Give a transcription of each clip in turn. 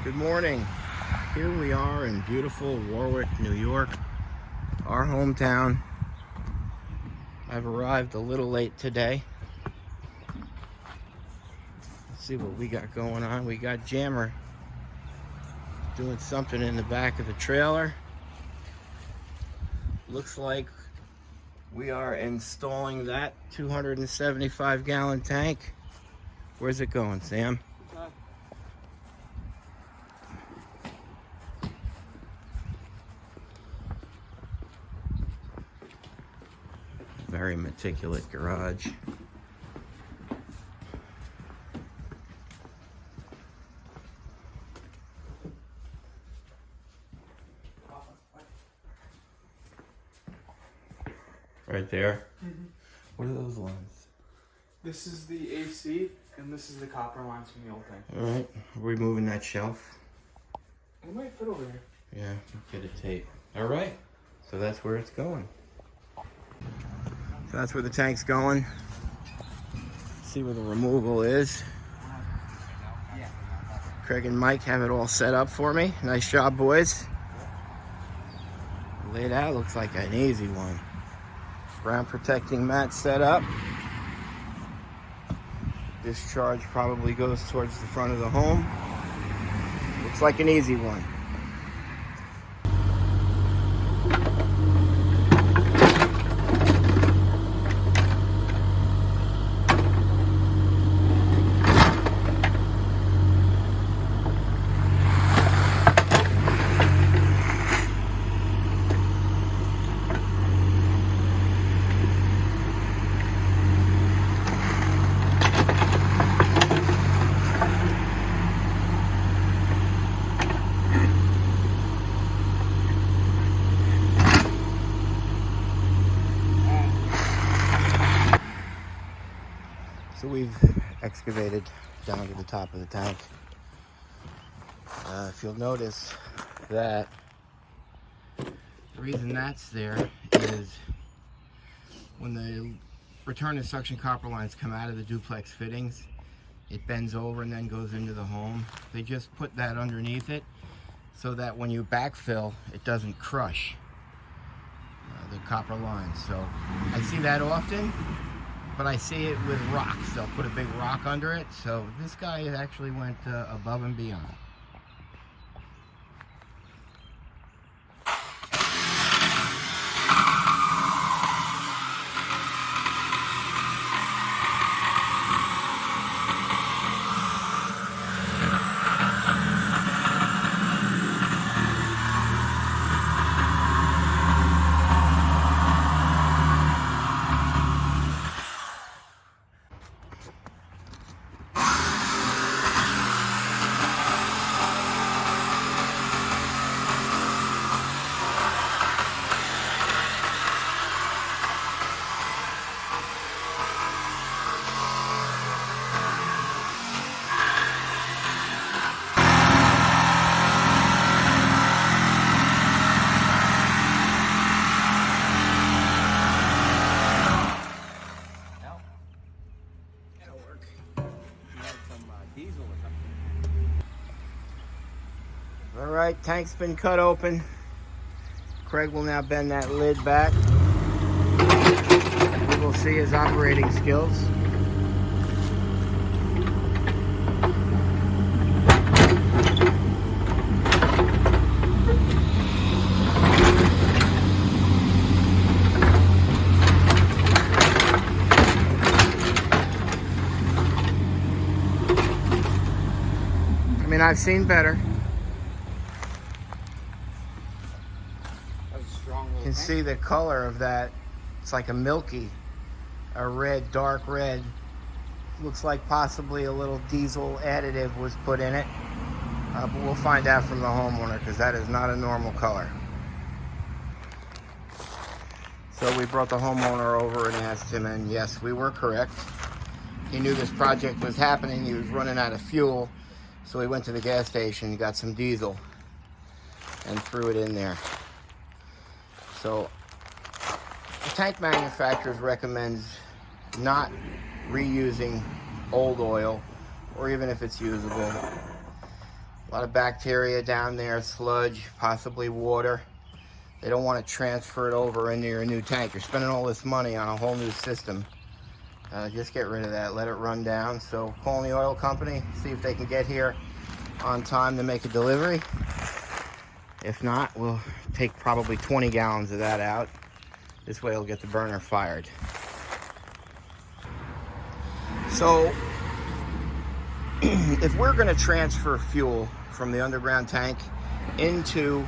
Good morning. Here we are in beautiful Warwick, New York, our hometown. I've arrived a little late today. Let's see what we got going on. We got Jammer doing something in the back of the trailer. Looks like we are installing that 275-gallon tank. Where's it going, Sam? Very meticulous garage. Right there. Mm-hmm. What are those lines? This is the AC, and this is the copper lines from the old tank. All right, we're moving that shelf. It might fit over here. Yeah, get a tape. All right, so that's where it's going. So that's where the tank's going. See where the removal is. Craig and Mike have it all set up for me. Nice job, boys. Laid out, looks like an easy one. Ground protecting mat set up. Discharge probably goes towards the front of the home. Looks like an easy one. So we've excavated down to the top of the tank. If you'll notice that the reason that's there is when the return and suction copper lines come out of the duplex fittings, it bends over and then goes into the home. They just put that underneath it so that when you backfill, it doesn't crush the copper lines. So I see that often. But I see it with rocks. They'll put a big rock under it. So this guy actually went above and beyond. All right, tank's been cut open. Craig will now bend that lid back. We will see his operating skills. I mean, I've seen better. You can see the color of that. It's like a red, dark red. Looks like possibly a little diesel additive was put in it. But we'll find out from the homeowner because that is not a normal color. So we brought the homeowner over and asked him, and yes, we were correct. He knew this project was happening. He was running out of fuel. So we went to the gas station, got some diesel, and threw it in there. So the tank manufacturers recommends not reusing old oil, or even if it's usable, A lot of bacteria down there, sludge, possibly water. They don't want to transfer it over into your new tank. You're spending all this money on a whole new system. Just get rid of that, let it run down. So calling the oil company, see if they can get here on time to make a delivery. If not, we'll take probably 20 gallons of that out. This way it'll get the burner fired. So if we're going to transfer fuel from the underground tank into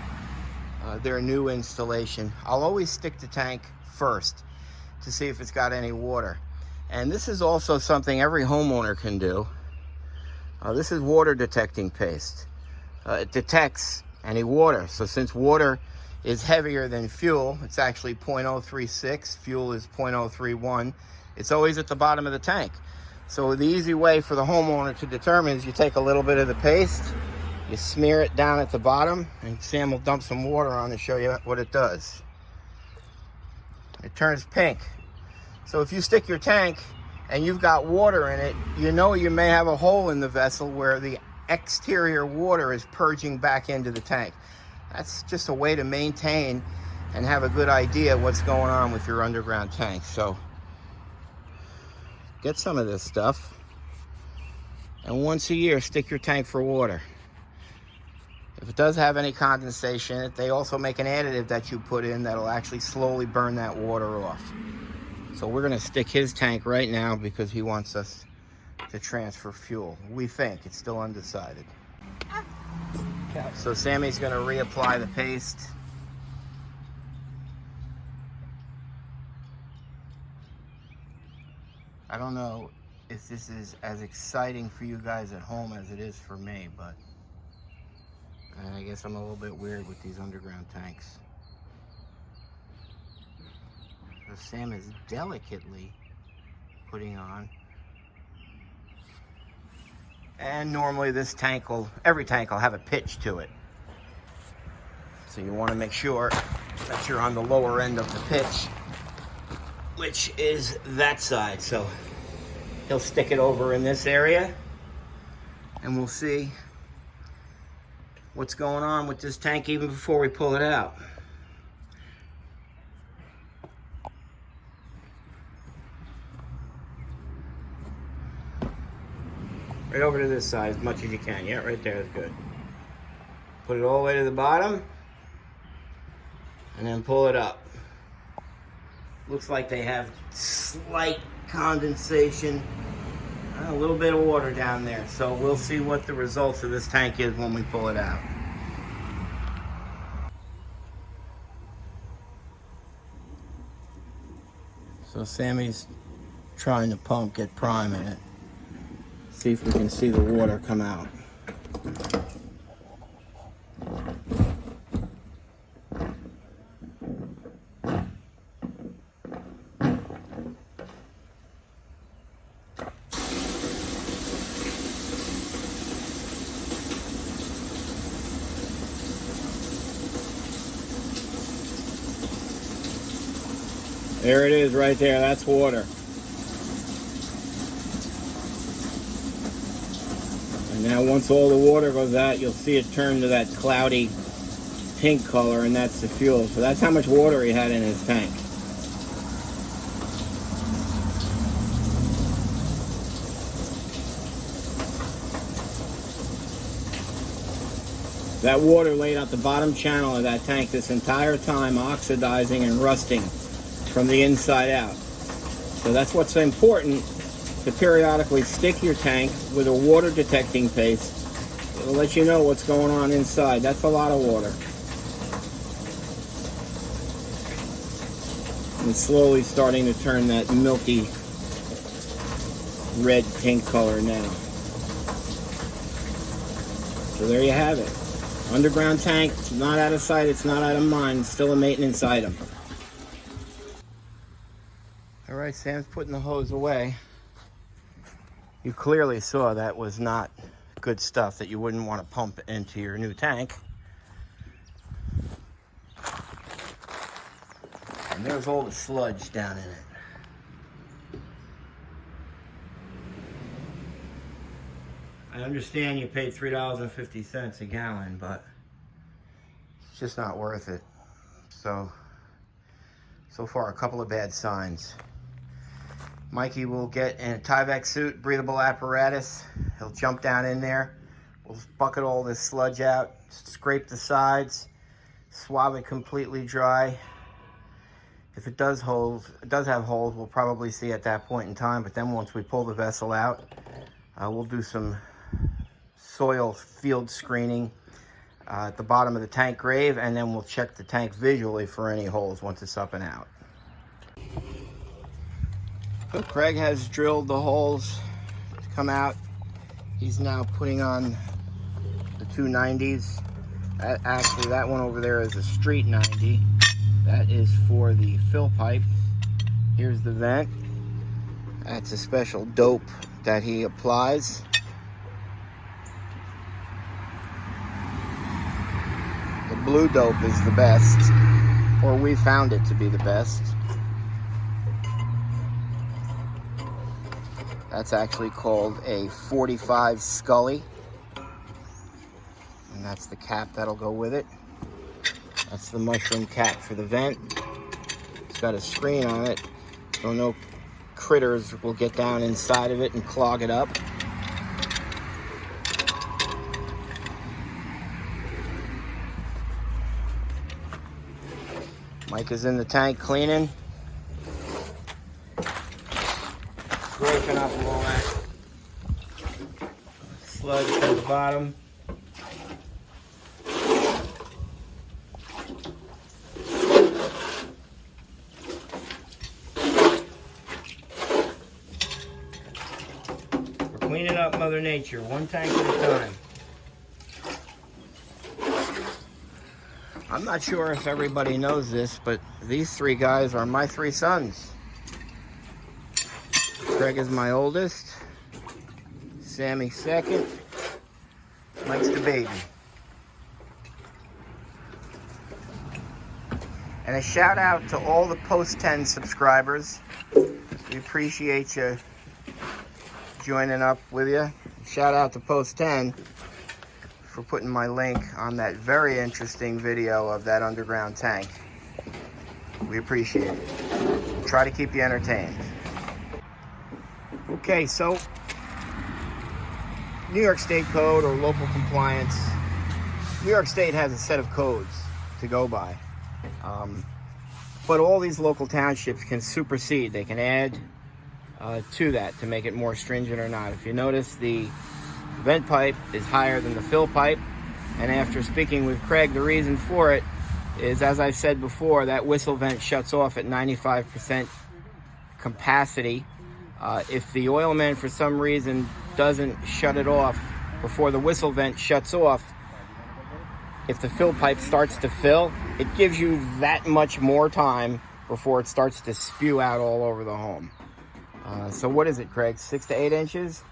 their new installation, I'll always stick the tank first to see if it's got any water. And this is also something every homeowner can do. This is water detecting paste. It detects any water. So since water is heavier than fuel, it's actually 0.036, fuel is 0.031, it's always at the bottom of the tank. So the easy way for the homeowner to determine is you take a little bit of the paste, you smear it down at the bottom, and Sam will dump some water on to show you what it does. It turns pink. So if you stick your tank and you've got water in it, you know you may have a hole in the vessel where the exterior water is purging back into the tank. That's just a way to maintain and have a good idea what's going on with your underground tank. So get some of this stuff, and once a year stick your tank for water. If it does have any condensation in it, they also make an additive that you put in that'll actually slowly burn that water off. So we're going to stick his tank right now because he wants us to transfer fuel. We think it's still undecided. So Sammy's going to reapply the paste. I don't know if this is as exciting for you guys at home as it is for me, but I guess I'm a little bit weird with these underground tanks. So Sam is delicately putting on. And normally this tank every tank will have a pitch to it. So you want to make sure that you're on the lower end of the pitch, which is that side. So he'll stick it over in this area, and we'll see what's going on with this tank even before we pull it out. Right over to this side as much as you can. Yeah, right there is good. Put it all the way to the bottom, and then pull it up. Looks like they have slight condensation, a little bit of water down there. So we'll see what the results of this tank is when we pull it out. So Sammy's trying to get prime in it. See if we can see the water come out. There it is right there, that's water. And now once all the water goes out, you'll see it turn to that cloudy pink color, and that's the fuel. So that's how much water he had in his tank. That water laid out the bottom channel of that tank this entire time, oxidizing and rusting from the inside out. So that's what's so important, to periodically stick your tank with a water detecting paste. It'll let you know what's going on inside. That's a lot of water. And it's slowly starting to turn that milky red pink color now. So there you have it. Underground tank, it's not out of sight, it's not out of mind, it's still a maintenance item. All right, Sam's putting the hose away. You clearly saw that was not good stuff that you wouldn't want to pump into your new tank. And there's all the sludge down in it. I understand you paid $3.50 a gallon, but it's just not worth it. So far, a couple of bad signs. Mikey will get in a Tyvek suit, breathable apparatus. He'll jump down in there. We'll bucket all this sludge out, scrape the sides, swab it completely dry. If it does have holes, we'll probably see at that point in time. But then once we pull the vessel out, we'll do some soil field screening at the bottom of the tank grave, and then we'll check the tank visually for any holes once it's up and out. So Craig has drilled the holes to come out. He's now putting on the 290s. Actually, that one over there is a street 90. That is for the fill pipe. Here's the vent. That's a special dope that he applies. The blue dope is the best, or we found it to be the best. That's actually called a 45 Scully. And that's the cap that'll go with it. That's the mushroom cap for the vent. It's got a screen on it, so no critters will get down inside of it and clog it up. Mike is in the tank cleaning. Scraping up all that sludge from the bottom. Cleaning up Mother Nature, one tank at a time. I'm not sure if everybody knows this, but these three guys are my three sons. Craig is my oldest, Sammy second, Mike's the baby. And a shout out to all the Post 10 subscribers. We appreciate you joining up with you. Shout out to Post 10 for putting my link on that very interesting video of that underground tank. We appreciate it. Try to keep you entertained. Okay, so New York State code or local compliance. New York State has a set of codes to go by. But all these local townships can supersede. They can add to that to make it more stringent or not. If you notice, the vent pipe is higher than the fill pipe, and after speaking with Craig, the reason for it is, as I've said before, that whistle vent shuts off at 95% capacity. If the oilman for some reason doesn't shut it off before the whistle vent shuts off, if the fill pipe starts to fill, it gives you that much more time before it starts to spew out all over the home. So what is it, Craig? 6 to 8 inches?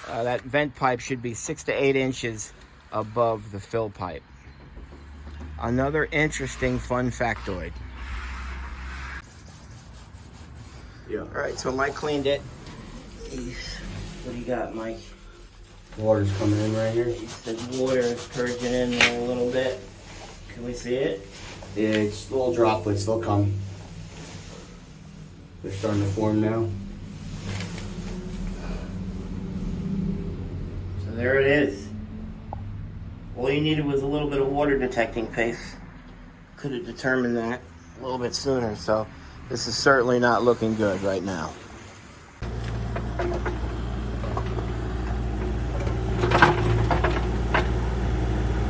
That vent pipe should be 6 to 8 inches above the fill pipe. Another interesting fun factoid. Yeah. All right, so Mike cleaned it. What do you got, Mike? Water's coming in right here. He said water is purging in there a little bit. Can we see it? Yeah, it's little droplets, they'll come. They're starting to form now. So there it is. All you needed was a little bit of water detecting paste. Could have determined that a little bit sooner, so this is certainly not looking good right now.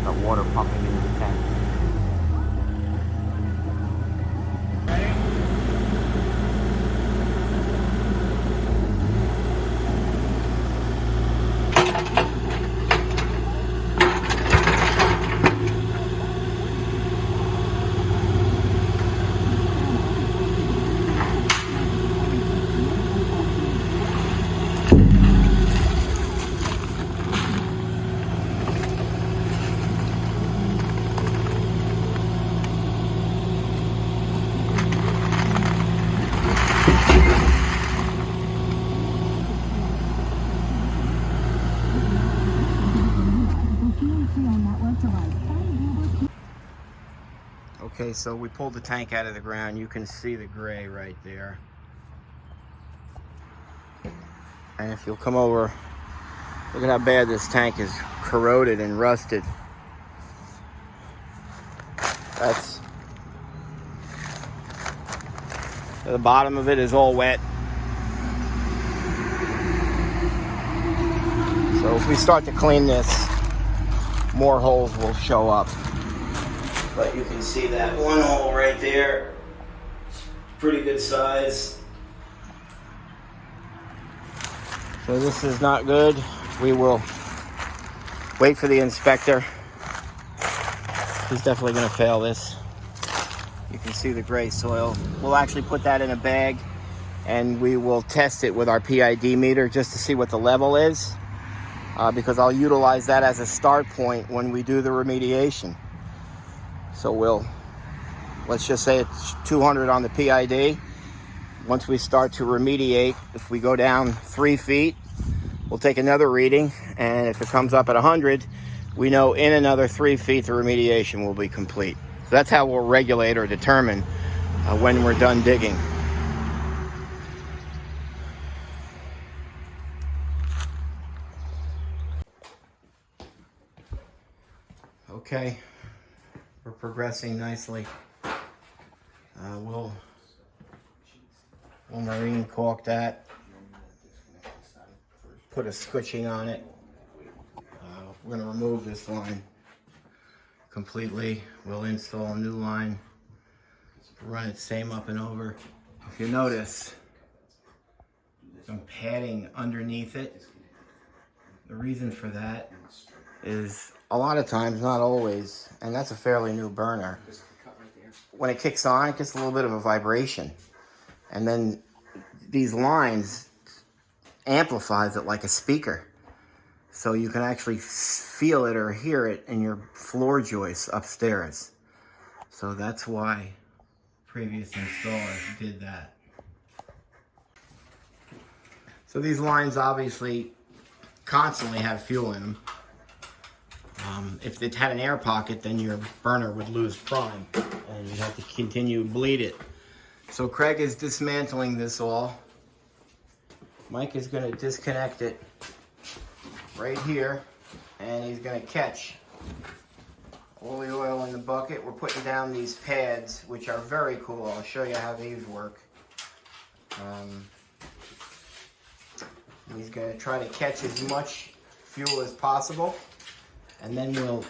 Got water pumping into the tank. Okay, so we pulled the tank out of the ground. You can see the gray right there. And if you'll come over, look at how bad this tank is corroded and rusted. That's the bottom of it is all wet. So if we start to clean this, more holes will show up. But you can see that one hole right there. It's pretty good size. So this is not good. We will wait for the inspector. He's definitely going to fail this. You can see the gray soil. We'll actually put that in a bag and we will test it with our PID meter just to see what the level is. Because I'll utilize that as a start point when we do the remediation. So let's just say it's 200 on the PID. Once we start to remediate, if we go down 3 feet, we'll take another reading. And if it comes up at 100, we know in another 3 feet, the remediation will be complete. So that's how we'll regulate or determine when we're done digging. Okay, we're progressing nicely. We'll marine caulk that, put a scutching on it. We're going to remove this line completely. We'll install a new line, run it same up and over. If you notice, some padding underneath it. The reason for that is a lot of times, not always, and that's a fairly new burner. When it kicks on, it gets a little bit of a vibration. And then these lines amplifies it like a speaker. So you can actually feel it or hear it in your floor joists upstairs. So that's why previous installers did that. So these lines obviously constantly have fuel in them. If it had an air pocket, then your burner would lose prime and you'd have to continue to bleed it. So Craig is dismantling this all. Mike is going to disconnect it right here, and he's going to catch all the oil in the bucket. We're putting down these pads, which are very cool. I'll show you how these work. He's going to try to catch as much fuel as possible, and then we'll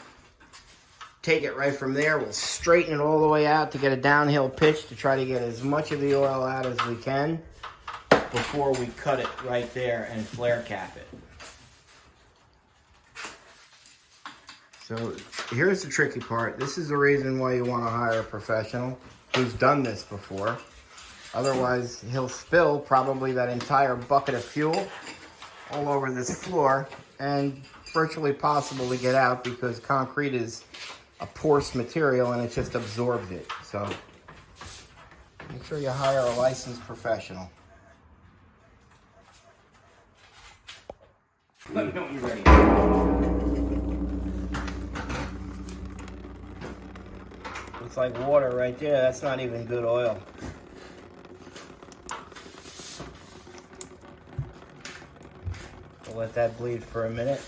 take it right from there. We'll straighten it all the way out to get a downhill pitch to try to get as much of the oil out as we can before we cut it right there and flare cap it. So here's the tricky part. This is the reason why you want to hire a professional who's done this before. Otherwise, he'll spill probably that entire bucket of fuel all over this floor, and virtually possible to get out because concrete is a porous material and it just absorbs it. So make sure you hire a licensed professional. Let me know when you're ready. Looks like water right there. That's not even good oil. We'll let that bleed for a minute.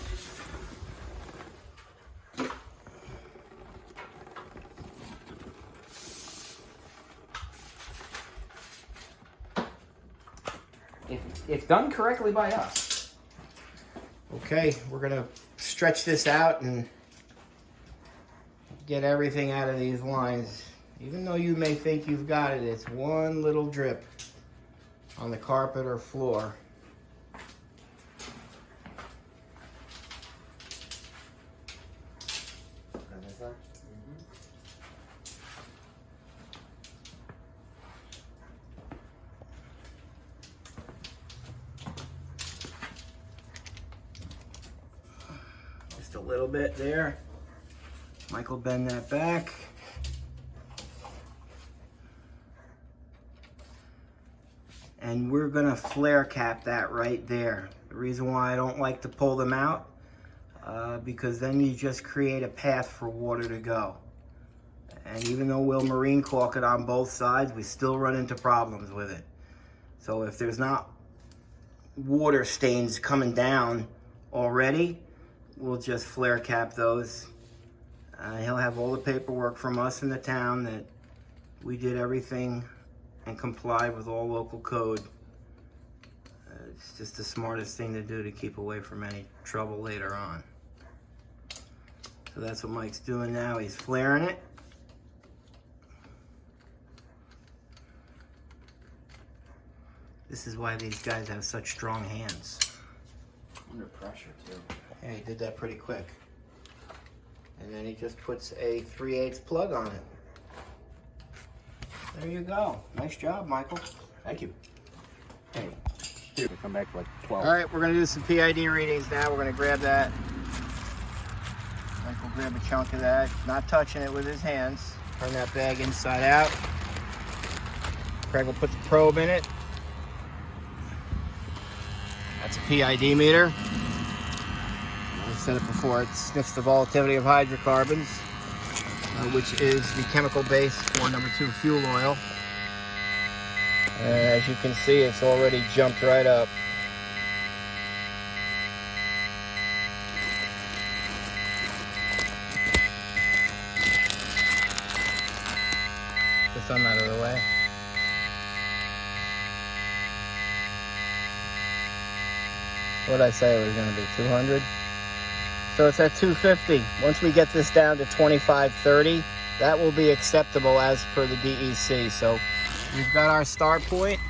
If done correctly by us. Okay, we're gonna stretch this out and get everything out of these lines. Even though you may think you've got it, it's one little drip on the carpet or floor. Just a little bit there. Michael, bend that back. And we're gonna flare cap that right there. The reason why I don't like to pull them out, because then you just create a path for water to go. And even though we'll marine caulk it on both sides, we still run into problems with it. So if there's not water stains coming down already, we'll just flare cap those. He'll have all the paperwork from us in the town that we did everything and complied with all local code. It's just the smartest thing to do to keep away from any trouble later on. So that's what Mike's doing now. He's flaring it. This is why these guys have such strong hands. Under pressure too. Yeah, he did that pretty quick. And then he just puts a 3/8 plug on it. There you go. Nice job, Michael. Thank you. Hey. We'll come back to like 12. All right, we're gonna do some PID readings now. We're gonna grab that. Mike will grab a chunk of that, not touching it with his hands. Turn that bag inside out. Craig will put the probe in it. That's a PID meter. I said it before, it sniffs the volatility of hydrocarbons, which is the chemical base for number 2 fuel oil. And as you can see, it's already jumped right up. Put some out of the way. What did I say it was going to be, 200? So it's at 250. Once we get this down to 25-30, that will be acceptable as per the DEC. So we've got our start point.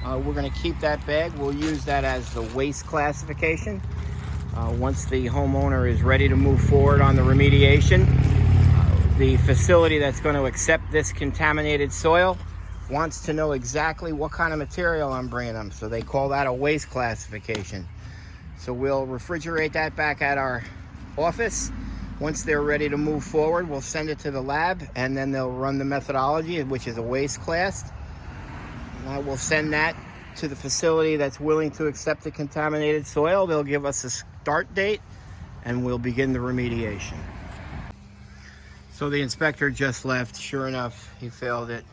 We're going to keep that bag. We'll use that as the waste classification. Once the homeowner is ready to move forward on the remediation, the facility that's going to accept this contaminated soil wants to know exactly what kind of material I'm bringing them. So they call that a waste classification. So we'll refrigerate that back at our office. Once they're ready to move forward, we'll send it to the lab, and then they'll run the methodology, which is a waste class. We'll send that to the facility that's willing to accept the contaminated soil. They'll give us a start date, and we'll begin the remediation. So the inspector just left. Sure enough, he failed it.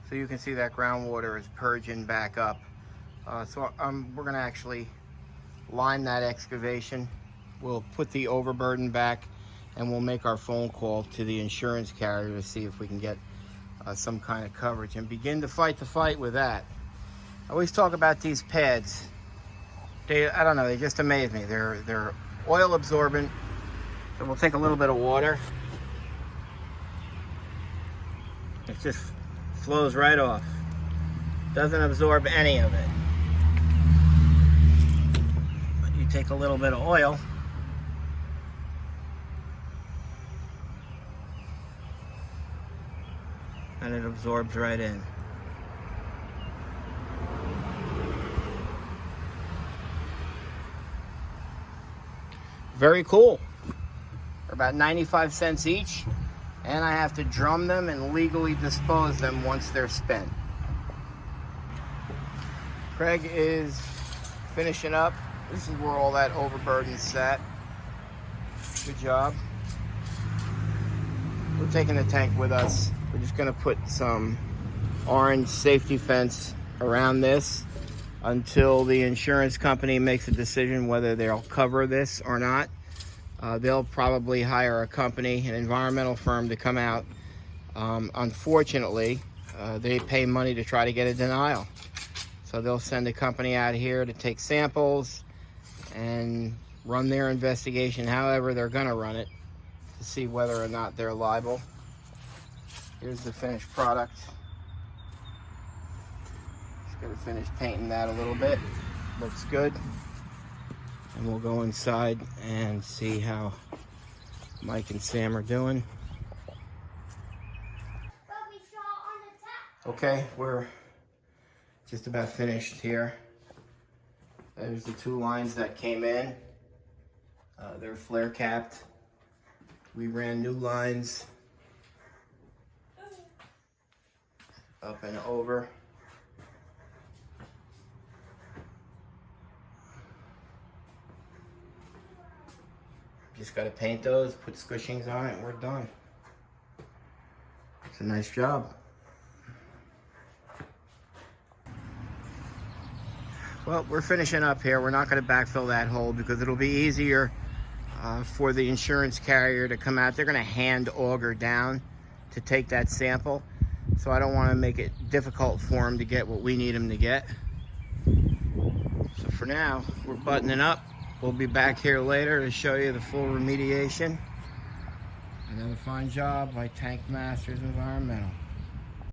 So you can see that groundwater is purging back up. We're going to actually line that excavation. We'll put the overburden back, and we'll make our phone call to the insurance carrier to see if we can get some kind of coverage and begin to fight the fight with that. I always talk about these pads. I don't know, they just amaze me. They're oil absorbent. So we'll take a little bit of water. It just flows right off. Doesn't absorb any of it. But you take a little bit of oil, and it absorbs right in. Very cool. They're about 95 cents each, and I have to drum them and legally dispose them once they're spent. Craig is finishing up. This is where all that overburden sat. Good job. We're taking the tank with us. We're just gonna put some orange safety fence around this until the insurance company makes a decision whether they'll cover this or not. They'll probably hire a company, an environmental firm, to come out. Unfortunately, they pay money to try to get a denial. So they'll send a company out here to take samples and run their investigation however they're gonna run it to see whether or not they're liable. Here's the finished product. Just gotta finish painting that a little bit. Looks good. And we'll go inside and see how Mike and Sam are doing. Okay, we're just about finished here. There's the 2 lines that came in. They're flare capped. We ran new lines up and over. Just got to paint those, put squishings on it, and we're done. It's a nice job. Well, we're finishing up here. We're not going to backfill that hole because it'll be easier for the insurance carrier to come out. They're going to hand auger down to take that sample. So I don't want to make it difficult for them to get what we need them to get. So for now, we're buttoning up. We'll be back here later to show you the full remediation. Another fine job by Tank Masters Environmental.